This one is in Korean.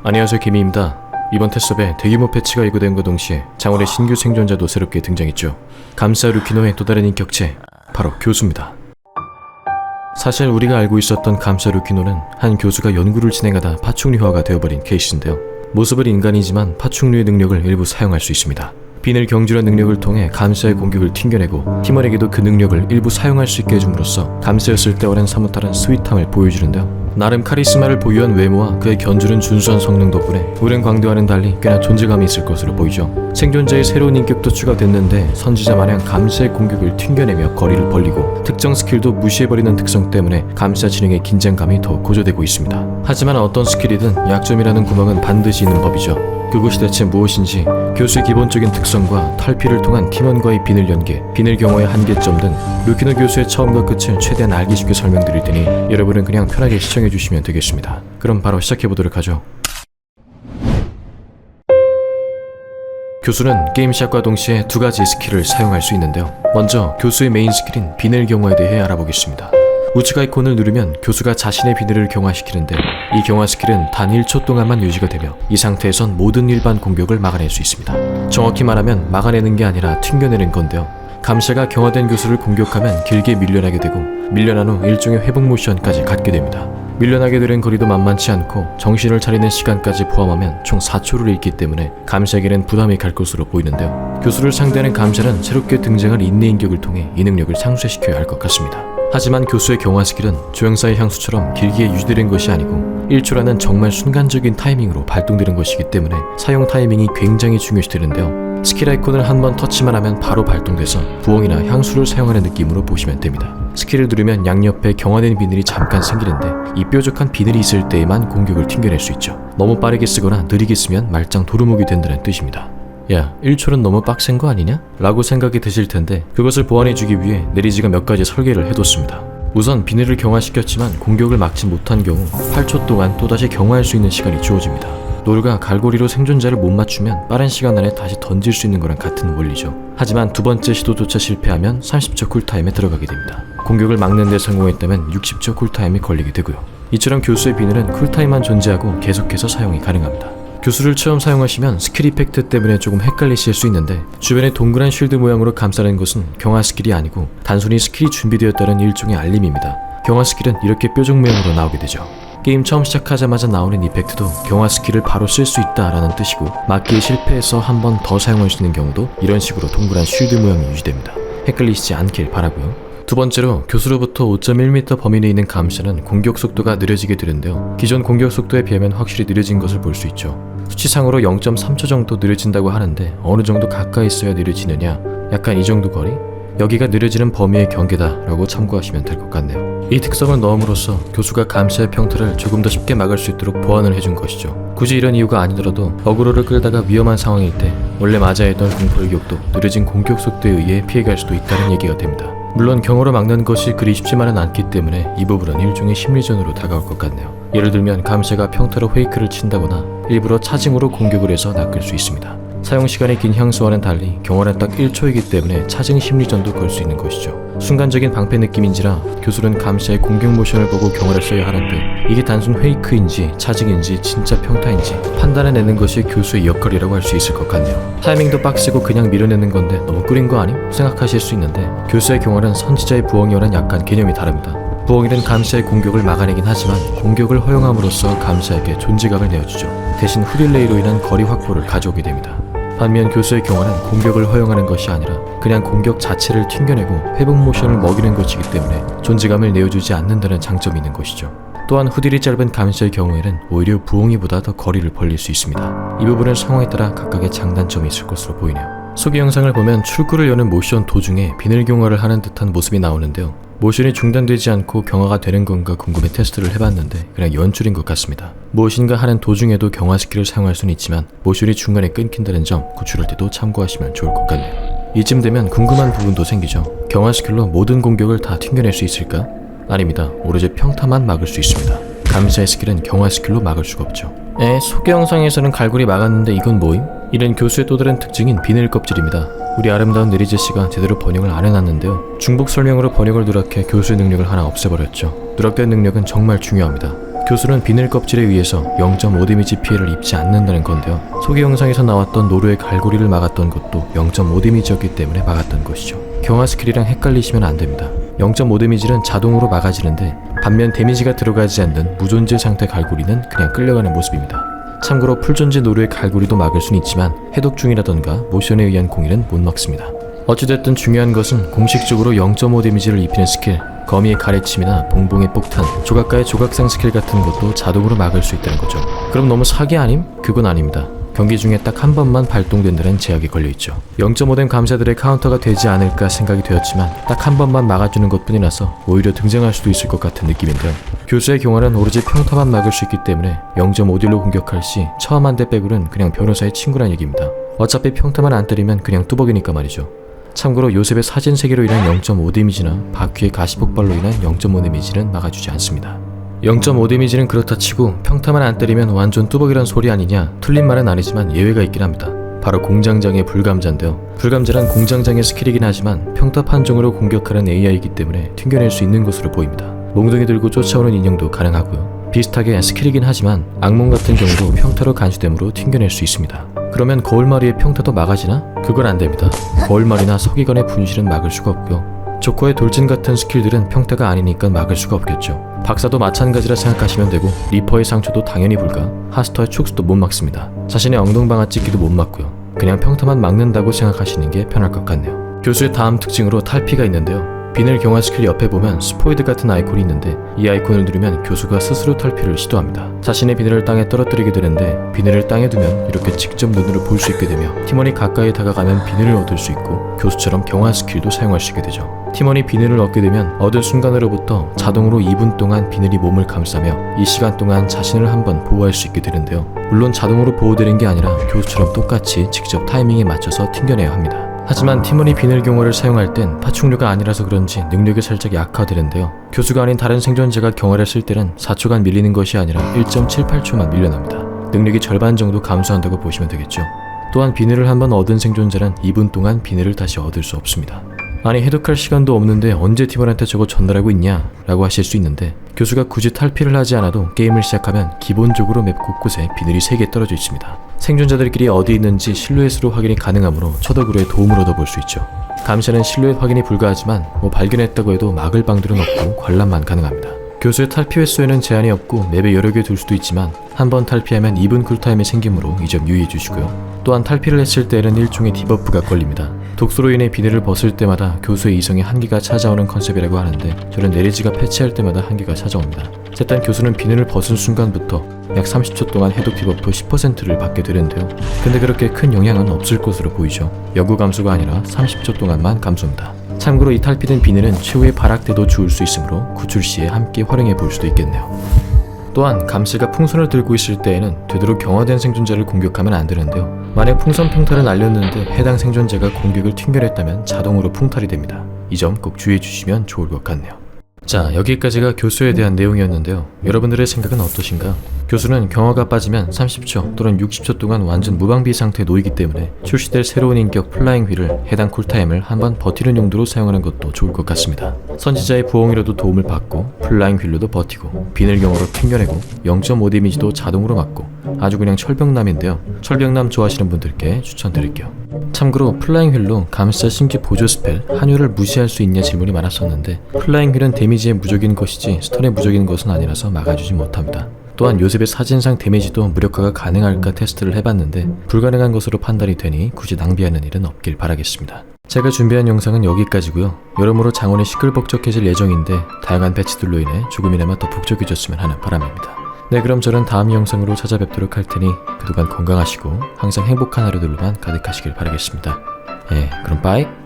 안녕하세요, 개미입니다. 이번 테스업에 대규모 패치가 예고된과 동시에 장원의 신규 생존자도 새롭게 등장했죠. 감사 루키노의 또 다른 인격체, 바로 교수입니다. 사실 우리가 알고 있었던 감사 루키노는 한 교수가 연구를 진행하다 파충류화가 되어버린 케이스인데요. 모습은 인간이지만 파충류의 능력을 일부 사용할 수 있습니다. 비늘 경주란 능력을 통해 감사의 공격을 튕겨내고 팀원에게도 그 능력을 일부 사용할 수 있게 해줌으로써 감사였을 때 오랜 사뭇다른 스윗함을 보여주는데요. 나름 카리스마를 보유한 외모와 그의 견주는 준수한 성능 덕분에 우린 광대와는 달리 꽤나 존재감이 있을 것으로 보이죠. 생존자의 새로운 인격도 추가됐는데 선지자 마냥 감사의 공격을 튕겨내며 거리를 벌리고 특정 스킬도 무시해버리는 특성 때문에 감사 진행의 긴장감이 더 고조되고 있습니다. 하지만 어떤 스킬이든 약점이라는 구멍은 반드시 있는 법이죠. 그것이 대체 무엇인지, 교수의 기본적인 특성과 탈피를 통한 팀원과의 비늘 연계, 비늘 경호의 한계점 등 루키노 교수의 처음과 끝을 최대한 알기 쉽게 설명드릴 테니 여러분은 그냥 편하게 시청해주시면 되겠습니다. 그럼 바로 시작해보도록 하죠. 교수는 게임 시작과 동시에 두 가지 스킬을 사용할 수 있는데요. 먼저 교수의 메인 스킬인 비늘 경호에 대해 알아보겠습니다. 우측 아이콘을 누르면 교수가 자신의 비늘을 경화시키는데 이 경화 스킬은 단 1초 동안만 유지가 되며 이 상태에선 모든 일반 공격을 막아낼 수 있습니다. 정확히 말하면 막아내는 게 아니라 튕겨내는 건데요. 감샤가 경화된 교수를 공격하면 길게 밀려나게 되고 밀려난 후 일종의 회복 모션까지 갖게 됩니다. 밀려나게 되는 거리도 만만치 않고 정신을 차리는 시간까지 포함하면 총 4초를 잃기 때문에 감샤에게는 부담이 갈 것으로 보이는데요. 교수를 상대하는 감샤는 새롭게 등장한 인내 인격을 통해 이 능력을 상쇄시켜야 할 것 같습니다. 하지만 교수의 경화 스킬은 조형사의 향수처럼 길게 유지되는 것이 아니고 1초라는 정말 순간적인 타이밍으로 발동되는 것이기 때문에 사용 타이밍이 굉장히 중요시 되는데요. 스킬 아이콘을 한번 터치만 하면 바로 발동돼서 부엉이나 향수를 사용하는 느낌으로 보시면 됩니다. 스킬을 누르면 양옆에 경화된 비늘이 잠깐 생기는데 이 뾰족한 비늘이 있을 때에만 공격을 튕겨낼 수 있죠. 너무 빠르게 쓰거나 느리게 쓰면 말짱 도루묵이 된다는 뜻입니다. 야, 1초는 너무 빡센 거 아니냐? 라고 생각이 드실 텐데 그것을 보완해주기 위해 내리지가 몇 가지 설계를 해뒀습니다. 우선 비늘을 경화시켰지만 공격을 막지 못한 경우 8초 동안 또다시 경화할 수 있는 시간이 주어집니다. 노루가 갈고리로 생존자를 못 맞추면 빠른 시간 안에 다시 던질 수 있는 거랑 같은 원리죠. 하지만 두 번째 시도조차 실패하면 30초 쿨타임에 들어가게 됩니다. 공격을 막는 데 성공했다면 60초 쿨타임이 걸리게 되고요. 이처럼 교수의 비늘은 쿨타임만 존재하고 계속해서 사용이 가능합니다. 교수를 처음 사용하시면 스킬 이펙트 때문에 조금 헷갈리실 수 있는데 주변에 동그란 쉴드 모양으로 감싸는 것은 경화 스킬이 아니고 단순히 스킬이 준비되었다는 일종의 알림입니다. 경화 스킬은 이렇게 뾰족 모양으로 나오게 되죠. 게임 처음 시작하자마자 나오는 이펙트도 경화 스킬을 바로 쓸 수 있다라는 뜻이고 막기에 실패해서 한 번 더 사용할 수 있는 경우도 이런 식으로 동그란 쉴드 모양이 유지됩니다. 헷갈리시지 않길 바라고요. 두 번째로 교수로부터 5.1m 범위 내에 있는 감샤는 공격 속도가 느려지게 되는데요. 기존 공격 속도에 비하면 확실히 느려진 것을 볼 수 있죠. 수치상으로 0.3초 정도 느려진다고 하는데 어느 정도 가까이 있어야 느려지느냐? 약간 이 정도 거리? 여기가 느려지는 범위의 경계다라고 참고하시면 될 것 같네요. 이 특성을 넣음으로써 교수가 감샤의 평타를 조금 더 쉽게 막을 수 있도록 보완을 해준 것이죠. 굳이 이런 이유가 아니더라도 어그로를 끌다가 위험한 상황일 때 원래 맞아야 했던 공포일격도 느려진 공격 속도에 의해 피해갈 수도 있다는 얘기가 됩니다. 물론 경호로 막는 것이 그리 쉽지만은 않기 때문에 이 부분은 일종의 심리전으로 다가올 것 같네요. 예를 들면 감샤가 평타로 페이크를 친다거나 일부러 차징으로 공격을 해서 낚을 수 있습니다. 사용시간이 긴 향수와는 달리 경호는 딱 1초이기 때문에 차징 심리전도 걸 수 있는 것이죠. 순간적인 방패 느낌인지라 교수는 감샤의 공격 모션을 보고 경호를 써야 하는데 이게 단순 페이크인지 차징인지 진짜 평타인지 판단해내는 것이 교수의 역할이라고 할 수 있을 것 같네요. 타이밍도 빡세고 그냥 밀어내는 건데 너무 꿀인 거 아님? 생각하실 수 있는데 교수의 경호는 선지자의 부엉이와는 약간 개념이 다릅니다. 부엉이는 감샤의 공격을 막아내긴 하지만 공격을 허용함으로써 감샤에게 존재감을 내어주죠. 대신 후딜레이로 인한 거리 확보를 가져오게 됩니다. 반면 교수의 경우는 공격을 허용하는 것이 아니라 그냥 공격 자체를 튕겨내고 회복 모션을 먹이는 것이기 때문에 존재감을 내어주지 않는다는 장점이 있는 것이죠. 또한 후딜이 짧은 감샤의 경우에는 오히려 부엉이보다 더 거리를 벌릴 수 있습니다. 이 부분은 상황에 따라 각각의 장단점이 있을 것으로 보이네요. 소개 영상을 보면 출구를 여는 모션 도중에 비늘 경화를 하는 듯한 모습이 나오는데요. 모션이 중단되지 않고 경화가 되는 건가 궁금해 테스트를 해봤는데 그냥 연출인 것 같습니다. 무엇인가 하는 도중에도 경화 스킬을 사용할 수는 있지만 모션이 중간에 끊긴다는 점 구출할 때도 참고하시면 좋을 것 같네요. 이쯤 되면 궁금한 부분도 생기죠. 경화 스킬로 모든 공격을 다 튕겨낼 수 있을까? 아닙니다. 오로지 평타만 막을 수 있습니다. 감샤의 스킬은 경화 스킬로 막을 수가 없죠. 소개 영상에서는 갈고리 막았는데 이건 뭐임? 이는 교수의 또 다른 특징인 비늘 껍질입니다. 우리 아름다운 네리제씨가 제대로 번역을 안 해놨는데요. 중복 설명으로 번역을 누락해 교수의 능력을 하나 없애버렸죠. 누락된 능력은 정말 중요합니다. 교수는 비늘 껍질에 의해서 0.5 데미지 피해를 입지 않는다는 건데요. 소개 영상에서 나왔던 노루의 갈고리를 막았던 것도 0.5 데미지였기 때문에 막았던 것이죠. 경화 스킬이랑 헷갈리시면 안 됩니다. 0.5 데미지는 자동으로 막아지는데 반면 데미지가 들어가지 않는 무존재 상태 갈고리는 그냥 끌려가는 모습입니다. 참고로 풀존재 노루의 갈고리도 막을 수는 있지만 해독 중이라던가 모션에 의한 공일은 못 막습니다. 어찌됐든 중요한 것은 공식적으로 0.5 데미지를 입히는 스킬, 거미의 가래침이나 봉봉의 폭탄, 조각가의 조각상 스킬 같은 것도 자동으로 막을 수 있다는 거죠. 그럼 너무 사기 아님? 그건 아닙니다. 경기 중에 딱 한 번만 발동된다는 제약이 걸려있죠. 0.5댐 감사들의 카운터가 되지 않을까 생각이 되었지만 딱 한 번만 막아주는 것뿐이라서 오히려 등장할 수도 있을 것 같은 느낌인데요. 교수의 경화는 오로지 평타만 막을 수 있기 때문에 0.5딜로 공격할 시 처음 한 대 빼고는 그냥 변호사의 친구란 얘기입니다. 어차피 평타만 안 때리면 그냥 뚜벅이니까 말이죠. 참고로 요셉의 사진 세계로 인한 0.5 데미지나 바퀴의 가시폭발로 인한 0.5 데미지는 막아주지 않습니다. 0.5 데미지는 그렇다 치고 평타만 안 때리면 완전 뚜벅이란 소리 아니냐? 틀린 말은 아니지만 예외가 있긴 합니다. 바로 공장장의 불감자인데요. 불감자란 공장장의 스킬이긴 하지만 평타 판정으로 공격하는 AI이기 때문에 튕겨낼 수 있는 것으로 보입니다. 몽둥이 들고 쫓아오는 인형도 가능하고요. 비슷하게 스킬이긴 하지만 악몽 같은 경우도 평타로 간주됨으로 튕겨낼 수 있습니다. 그러면 거울마리의 평타도 막아지나? 그건 안됩니다. 거울마리나 서기관의 분실은 막을 수가 없고요. 조커의 돌진 같은 스킬들은 평타가 아니니까 막을 수가 없겠죠. 박사도 마찬가지라 생각하시면 되고 리퍼의 상처도 당연히 불가, 하스터의 촉수도 못 막습니다. 자신의 엉덩방아 찢기도 못 막고요. 그냥 평타만 막는다고 생각하시는 게 편할 것 같네요. 교수의 다음 특징으로 탈피가 있는데요. 비늘 경화 스킬 옆에 보면 스포이드 같은 아이콘이 있는데 이 아이콘을 누르면 교수가 스스로 탈피를 시도합니다. 자신의 비늘을 땅에 떨어뜨리게 되는데 비늘을 땅에 두면 이렇게 직접 눈으로 볼 수 있게 되며 팀원이 가까이 다가가면 비늘을 얻을 수 있고 교수처럼 경화 스킬도 사용할 수 있게 되죠. 팀원이 비늘을 얻게 되면 얻은 순간으로부터 자동으로 2분 동안 비늘이 몸을 감싸며 이 시간 동안 자신을 한번 보호할 수 있게 되는데요. 물론 자동으로 보호되는 게 아니라 교수처럼 똑같이 직접 타이밍에 맞춰서 튕겨내야 합니다. 하지만 팀원이 비늘 경화를 사용할 땐 파충류가 아니라서 그런지 능력이 살짝 약화되는데요. 교수가 아닌 다른 생존자가 경화를 쓸 때는 4초간 밀리는 것이 아니라 1.78초만 밀려납니다. 능력이 절반 정도 감소한다고 보시면 되겠죠. 또한 비늘을 한번 얻은 생존자는 2분 동안 비늘을 다시 얻을 수 없습니다. 아니 해독할 시간도 없는데 언제 팀원한테 저거 전달하고 있냐? 라고 하실 수 있는데 교수가 굳이 탈피를 하지 않아도 게임을 시작하면 기본적으로 맵 곳곳에 비늘이 3개 떨어져 있습니다. 생존자들끼리 어디 있는지 실루엣으로 확인이 가능하므로 첫 어그로에 도움을 얻어볼 수 있죠. 감시는 실루엣 확인이 불가하지만 발견했다고 해도 막을 방들은 없고 관람만 가능합니다. 교수의 탈피 횟수에는 제한이 없고 맵에 여러 개 둘 수도 있지만 한번 탈피하면 2분 쿨타임이 생기므로 이 점 유의해 주시고요. 또한 탈피를 했을 때에는 일종의 디버프가 걸립니다. 독소로 인해 비늘을 벗을 때마다 교수의 이성에 한계가 찾아오는 컨셉이라고 하는데 저는 내리지가 패치할 때마다 한계가 찾아옵니다. 일단 교수는 비늘을 벗은 순간부터 약 30초 동안 해독 디버프 10%를 받게 되는데요. 근데 그렇게 큰 영향은 없을 것으로 보이죠. 영구 감소가 아니라 30초 동안만 감소입니다. 참고로 이 탈피된 비늘은 최후의 발악 때도 주울 수 있으므로 구출 시에 함께 활용해 볼 수도 있겠네요. 또한 감시가 풍선을 들고 있을 때에는 되도록 경화된 생존자를 공격하면 안 되는데요. 만약 풍선 평타를 날렸는데 해당 생존자가 공격을 튕겨냈다면 자동으로 풍탈이 됩니다. 이 점 꼭 주의해 주시면 좋을 것 같네요. 자, 여기까지가 교수에 대한 내용이었는데요. 여러분들의 생각은 어떠신가요? 교수는 경화가 빠지면 30초 또는 60초 동안 완전 무방비 상태에 놓이기 때문에 출시될 새로운 인격 플라잉 휠을 해당 쿨타임을 한번 버티는 용도로 사용하는 것도 좋을 것 같습니다. 선지자의 부엉이로도 도움을 받고 플라잉 휠로도 버티고 비늘 경화로 튕겨내고 0.5 데미지도 자동으로 맞고 아주 그냥 철벽남인데요. 철벽남 좋아하시는 분들께 추천드릴게요. 참고로 플라잉 휠로 감싸 신기 보조 스펠 한유를 무시할 수 있냐 질문이 많았었는데 플라잉 휠은 데미지에 무적인 것이지 스턴에 무적인 것은 아니라서 막아주지 못합니다. 또한 요셉의 사진상 데미지도 무력화가 가능할까 테스트를 해봤는데 불가능한 것으로 판단이 되니 굳이 낭비하는 일은 없길 바라겠습니다. 제가 준비한 영상은 여기까지고요. 여러모로 장원이 시끌벅적해질 예정인데 다양한 패치들로 인해 조금이나마 더 북적해졌으면 하는 바람입니다. 네, 그럼 저는 다음 영상으로 찾아뵙도록 할 테니 그동안 건강하시고 항상 행복한 하루들로만 가득하시길 바라겠습니다. 그럼 빠이!